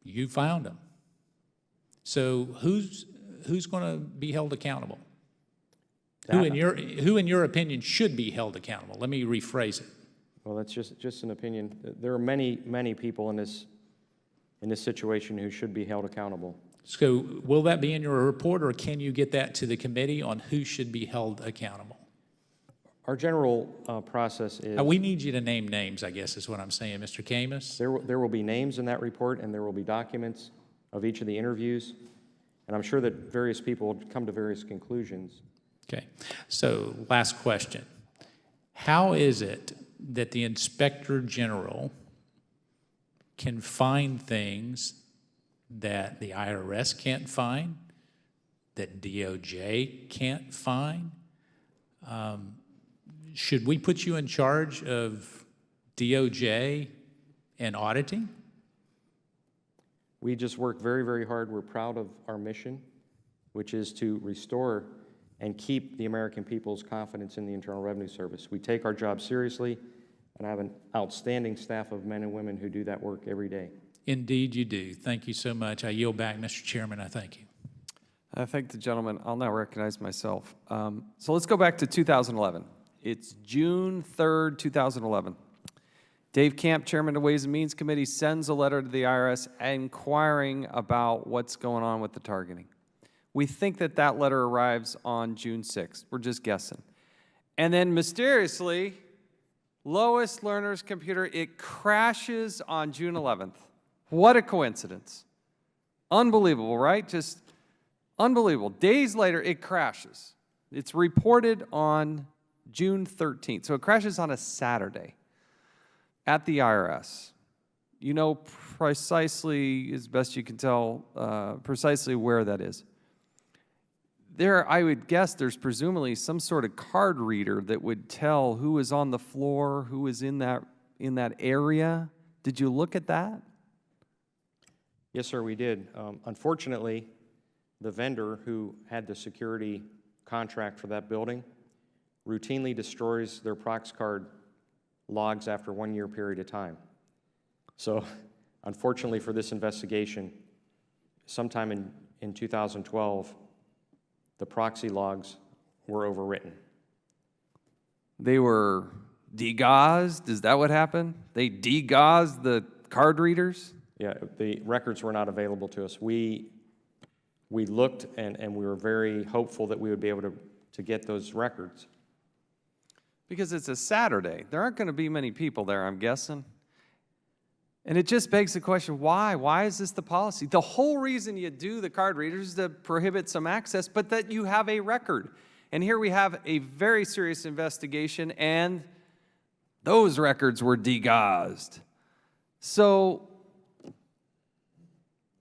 you found them. So who's going to be held accountable? Who in your opinion should be held accountable? Let me rephrase it. Well, that's just an opinion. There are many people in this situation who should be held accountable. So will that be in your report, or can you get that to the committee on who should be held accountable? Our general process is... we need you to name names, I guess is what I'm saying, Mr. Camus. There will be names in that report, and there will be documents of each of the interviews, and I'm sure that various people will come to various conclusions. Okay, so last question. How is it that the Inspector General can find things that the IRS can't find, that DOJ can't find? Should we put you in charge of DOJ and auditing? We just work very, very hard. We're proud of our mission, which is to restore and keep the American people's confidence in the Internal Revenue Service. We take our job seriously, and I have an outstanding staff of men and women who do that work every day. Indeed you do. Thank you so much. I yield back, Mr. Chairman. I thank you. I thank the gentleman. I'll now recognize myself. So let's go back to 2011. It's June 3rd, 2011. Dave Camp, Chairman of Ways and Means Committee, sends a letter to the IRS inquiring about what's going on with the targeting. We think that letter arrives on June 6th. We're just guessing. And then mysteriously, Lois Lerner's computer, it crashes on June 11th. What a coincidence. Unbelievable, right? Just unbelievable. Days later, it crashes. It's reported on June 13th. So it crashes on a Saturday at the IRS. You know precisely, as best you can tell, precisely where that is. There, I would guess there's presumably some sort of card reader that would tell who was on the floor, who was in that area. Did you look at that? Yes, sir, we did. Unfortunately, the vendor who had the security contract for that building routinely destroys their prox card logs after 1 year period of time. So, unfortunately for this investigation, sometime in 2012, the proxy logs were overwritten. They were degaussed? Is that what happened? They degaussed the card readers? Yeah, the records were not available to us. We looked and we were very hopeful that we would be able to get those records. Because it's a Saturday. There aren't going to be many people there, I'm guessing. And it just begs the question, why? Why is this the policy? The whole reason you do the card readers is to prohibit some access, but that you have a record. And here we have a very serious investigation, and those records were degauzed. So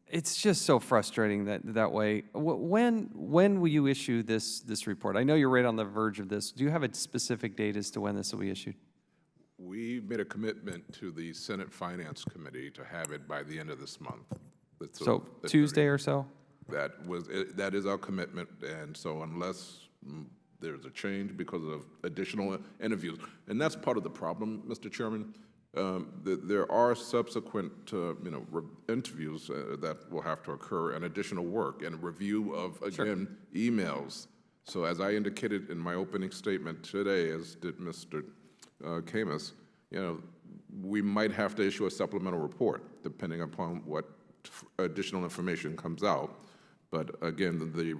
it's just so frustrating that way. When will you issue this report? I know you're right on the verge of this. Do you have a specific date as to when this will be issued? We made a commitment to the Senate Finance Committee to have it by the end of this month. So Tuesday or so? That is our commitment, and so unless there's a change because of additional interviews, and that's part of the problem, Mr. Chairman. There are subsequent, interviews that will have to occur, and additional work, and review of, again, emails. So as I indicated in my opening statement today, as did Mr. Camus, we might have to issue a supplemental report, depending upon what additional information comes out. But again, the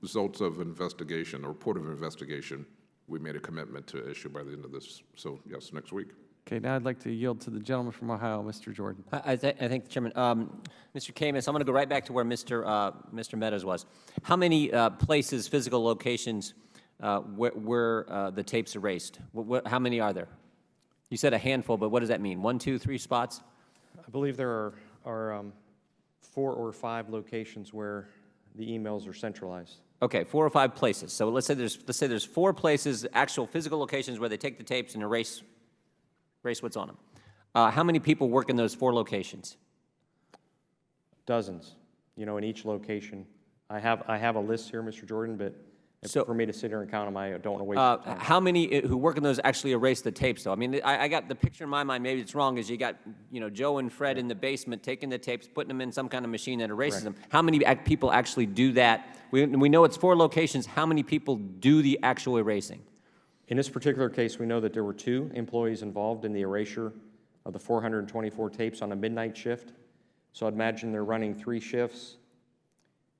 results of investigation, a report of investigation, we made a commitment to issue by the end of this, so yes, next week. Okay, now I'd like to yield to the gentleman from Ohio, Mr. Jordan. I thank the chairman. Mr. Camus, I'm going to go right back to where Mr. Meadows was. How many places, physical locations, where the tapes erased? How many are there? You said a handful, but what does that mean? 1, 2, 3 spots? I believe there are 4 or 5 locations where the emails are centralized. Okay, 4 or 5 places. So let's say there's 4 places, actual physical locations where they take the tapes and erase what's on them. How many people work in those 4 locations? Dozens, in each location. I have a list here, Mr. Jordan, but for me to sit here and count them, I don't want to waste your time. How many who work in those actually erase the tapes, though? I mean, I got the picture in my mind, maybe it's wrong, is you got, Joe and Fred in the basement taking the tapes, putting them in some kind of machine that erases them. How many people actually do that? We know it's 4 locations. How many people do the actual erasing? In this particular case, we know that there were 2 employees involved in the erasure of the 424 tapes on a midnight shift. So I'd imagine they're running 3 shifts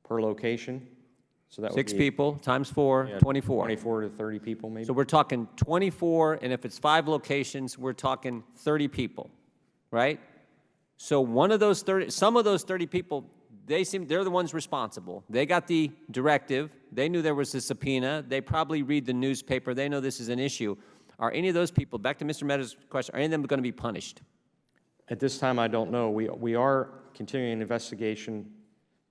per location. So that would 6 be, people times 4, 24. 24 to 30 people, maybe. So we're talking 24, and if it's 5 locations, we're talking 30 people, right? So some of those 30 people, they're the ones responsible. They got the directive. They knew there was a subpoena. They probably read the newspaper. They know this is an issue. Are any of those people, back to Mr. Meadows' question, are any of them going to be punished? At this time, I don't know. We are continuing an investigation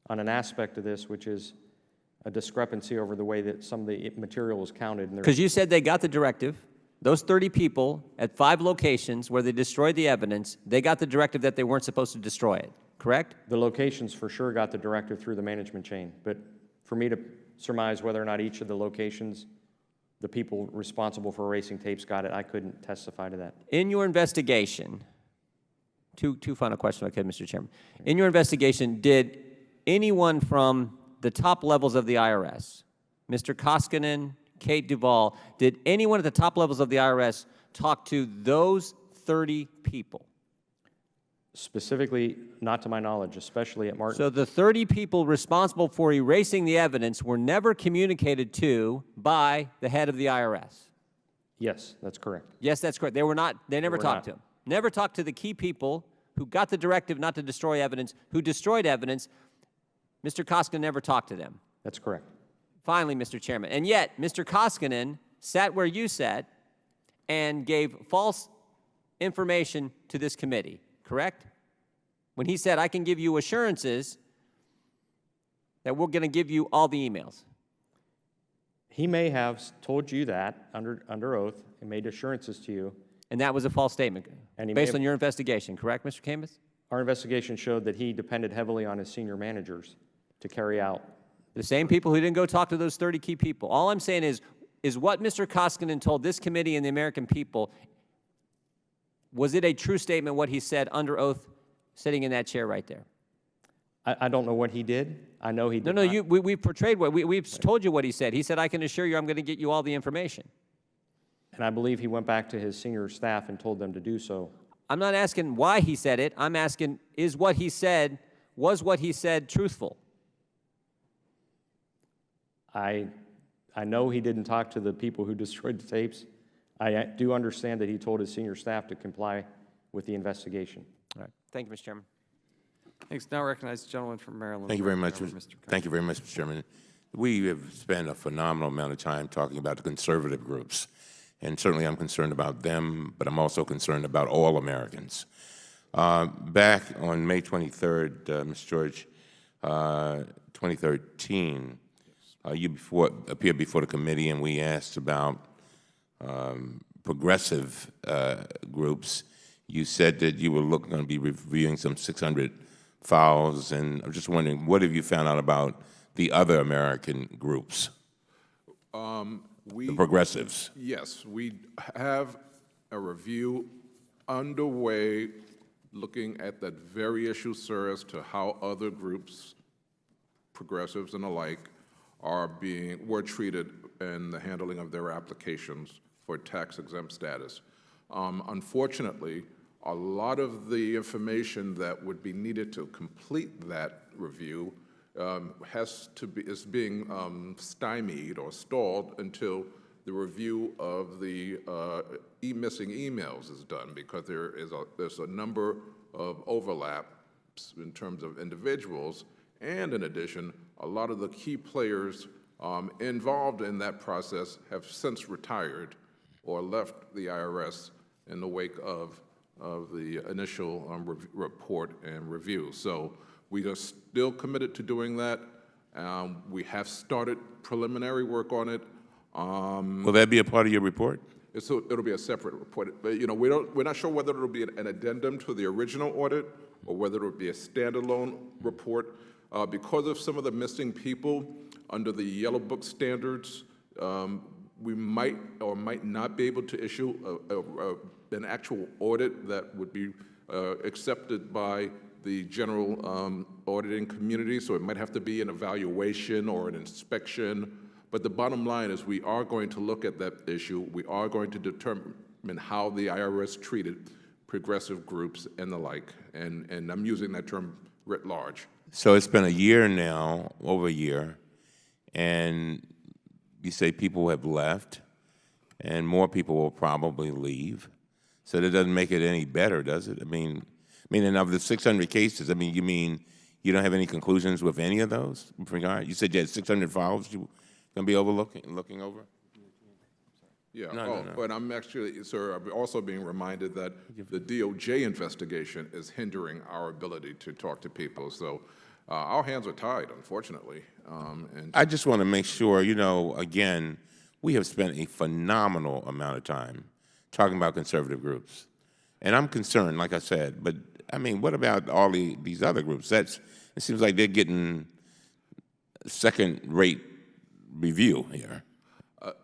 on an aspect of this, which is a discrepancy over the way that some of the material was counted. Because you said they got the directive. Those 30 people at 5 locations where they destroyed the evidence, they got the directive that they weren't supposed to destroy it, correct? The locations for sure got the directive through the management chain, but for me to surmise whether or not each of the locations, the people responsible for erasing tapes got it, I couldn't testify to that. In your investigation, two final questions, if I could, Mr. Chairman. In your investigation, did anyone from the top levels of the IRS, Mr. Koskinen, Kate Duvall, did anyone at the top levels of the IRS talk to those 30 people? Specifically, not to my knowledge, especially at Martin. So the 30 people responsible for erasing the evidence were never communicated to by the head of the IRS? Yes, that's correct. Yes, that's correct. They never talked to him. Never talked to the key people who got the directive not to destroy evidence, who destroyed evidence. Mr. Koskinen never talked to them. That's correct. Finally, Mr. Chairman, and yet Mr. Koskinen sat where you sat and gave false information to this committee, correct? When he said, I can give you assurances that we're going to give you all the emails. He may have told you that under oath and made assurances to you. And that was a false statement, based on your investigation, correct, Mr. Camus? Our investigation showed that he depended heavily on his senior managers to carry out. The same people who didn't go talk to those 30 key people. All I'm saying is what Mr. Koskinen told this committee and the American people, was it a true statement what he said under oath sitting in that chair right there? I don't know what he did. I know he did No, not. we've portrayed we've told you what he said. He said, I can assure you I'm going to get you all the information. And I believe he went back to his senior staff and told them to do so. I'm not asking why he said it. I'm asking, was what he said truthful? I know he didn't talk to the people who destroyed the tapes. I do understand that he told his senior staff to comply with the investigation. All right. Thank you, Mr. Chairman. Thanks. Now recognize the gentleman from Maryland. Thank you very much. Mr. Thank you very much, Mr. Chairman. We have spent a phenomenal amount of time talking about the conservative groups, and certainly I'm concerned about them, but I'm also concerned about all Americans. Back on May 23rd, Mr. George, 2013, you appeared before the committee, and we asked about progressive groups. You said that you were going to be reviewing some 600 files, and I'm just wondering, what have you found out about the other American groups, the progressives? Yes, we have a review underway looking at that very issue, sir, as to how other groups, progressives and the like, were treated in the handling of their applications for tax-exempt status. Unfortunately, a lot of the information that would be needed to complete that review is being stymied or stalled until the review of the missing emails is done, because there's a number of overlaps in terms of individuals, and in addition, a lot of the key players involved in that process have since retired or left the IRS in the wake of the initial report and review. So we are still committed to doing that. We have started preliminary work on it. Will that be a part of your report? It'll be a separate report. But, we're not sure whether it'll be an addendum to the original audit or whether it'll be a standalone report. Because of some of the missing people under the Yellow Book standards, we might or might not be able to issue an actual audit that would be accepted by the general auditing community, so it might have to be an evaluation or an inspection. But the bottom line is we are going to look at that issue. We are going to determine how the IRS treated progressive groups and the like, and I'm using that term writ large. So it's been a year now, over a year, and you say people have left, and more people will probably leave. So that doesn't make it any better, does it? I mean, and of the 600 cases, you mean you don't have any conclusions with any of those? You said you had 600 files you going to be looking over? Yeah, No. But I'm actually, sir, I'm also being reminded that the DOJ investigation is hindering our ability to talk to people. So our hands are tied, unfortunately. And I just want to make sure, again, we have spent a phenomenal amount of time talking about conservative groups. And I'm concerned, like I said, but what about all these other groups? It seems like they're getting second-rate review here.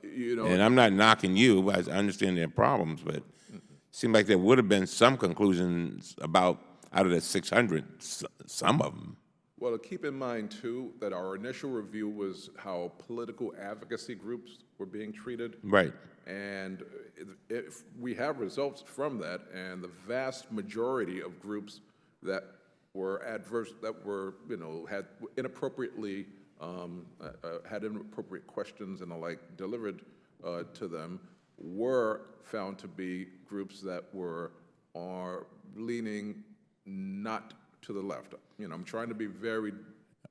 And I'm not knocking you. I understand their problems, but it seemed like there would have been some conclusions out of the 600, some of them. Well, keep in mind, too, that our initial review was how political advocacy groups were being treated. Right. And if we have results from that, and the vast majority of groups that were adverse, that were, had inappropriately had inappropriate questions and the like delivered to them, were found to be groups that are leaning not to the left. I'm trying to be very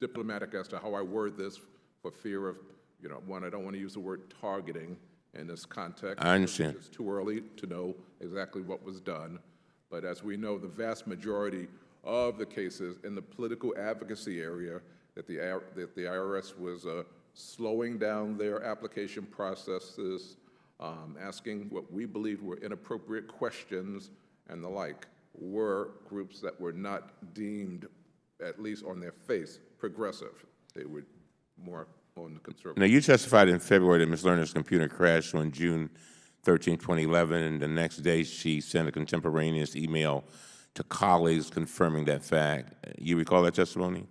diplomatic as to how I word this for fear of, one, I don't want to use the word targeting in this context. I understand. It's too early to know exactly what was done. But as we know, the vast majority of the cases in the political advocacy area that the IRS was slowing down their application processes, asking what we believed were inappropriate questions and the like, were groups that were not deemed, at least on their face, progressive. They were more on the conservative. Now, you testified in February that Ms. Lerner's computer crashed on June 13, 2011, and the next day she sent a contemporaneous email to colleagues confirming that fact. You recall that testimony?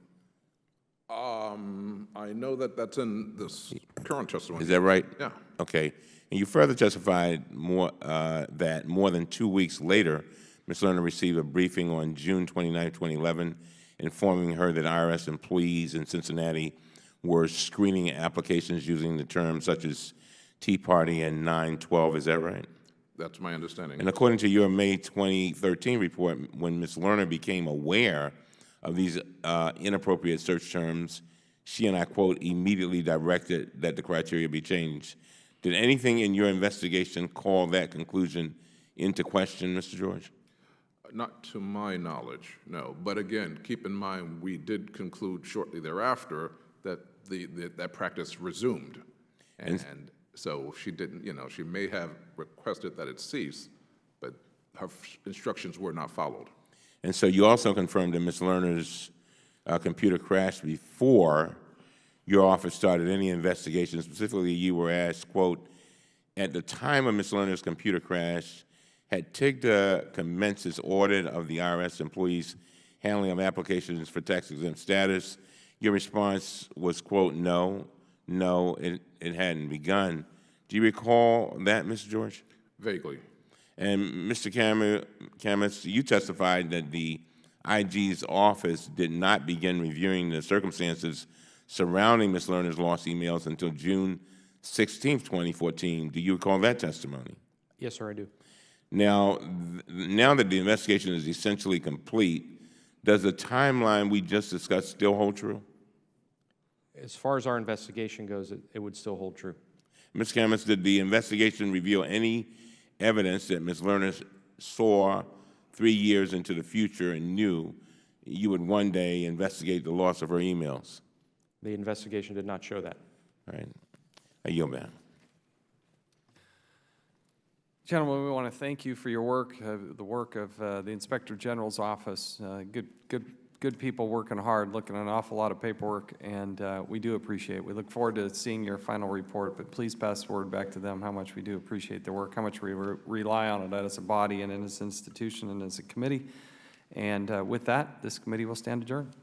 I know that that's in this current testimony. Is that right? Yeah. Okay. And you further testified that more than 2 weeks later, Ms. Lerner received a briefing on June 29, 2011, informing her that IRS employees in Cincinnati were screening applications using the terms such as Tea Party and 912. Is that right? That's my understanding. And according to your May 2013 report, when Ms. Lerner became aware of these inappropriate search terms, she, and I quote, immediately directed that the criteria be changed. Did anything in your investigation call that conclusion into question, Mr. George? Not to my knowledge, no. But again, keep in mind, we did conclude shortly thereafter that that practice resumed. And so she didn't, you know, she may have requested that it cease, but her instructions were not followed. And so you also confirmed that Ms. Lerner's computer crashed before your office started any investigation. Specifically, you were asked, quote, at the time of Ms. Lerner's computer crash, had TIGTA commenced its audit of the IRS employees' handling of applications for tax-exempt status? Your response was, quote, no, it hadn't begun. Do you recall that, Mr. George? Vaguely. And Mr. Camus, you testified that the IG's office did not begin reviewing the circumstances surrounding Ms. Lerner's lost emails until June 16, 2014. Do you recall that testimony? Yes, sir, I do. Now, now that the investigation is essentially complete, does the timeline we just discussed still hold true? As far as our investigation goes, it would still hold true. Ms. Camus, did the investigation reveal any evidence that Ms. Lerner saw 3 years into the future and knew you would one day investigate the loss of her emails? The investigation did not show that. All right. I yield back. Gentlemen, we want to thank you for your work, the work of the Inspector General's office. Good people working hard, looking at an awful lot of paperwork, and we do appreciate it. We look forward to seeing your final report, but please pass word back to them how much we do appreciate their work, how much we rely on it as a body and in this institution and as a committee. And with that, this committee will stand adjourned.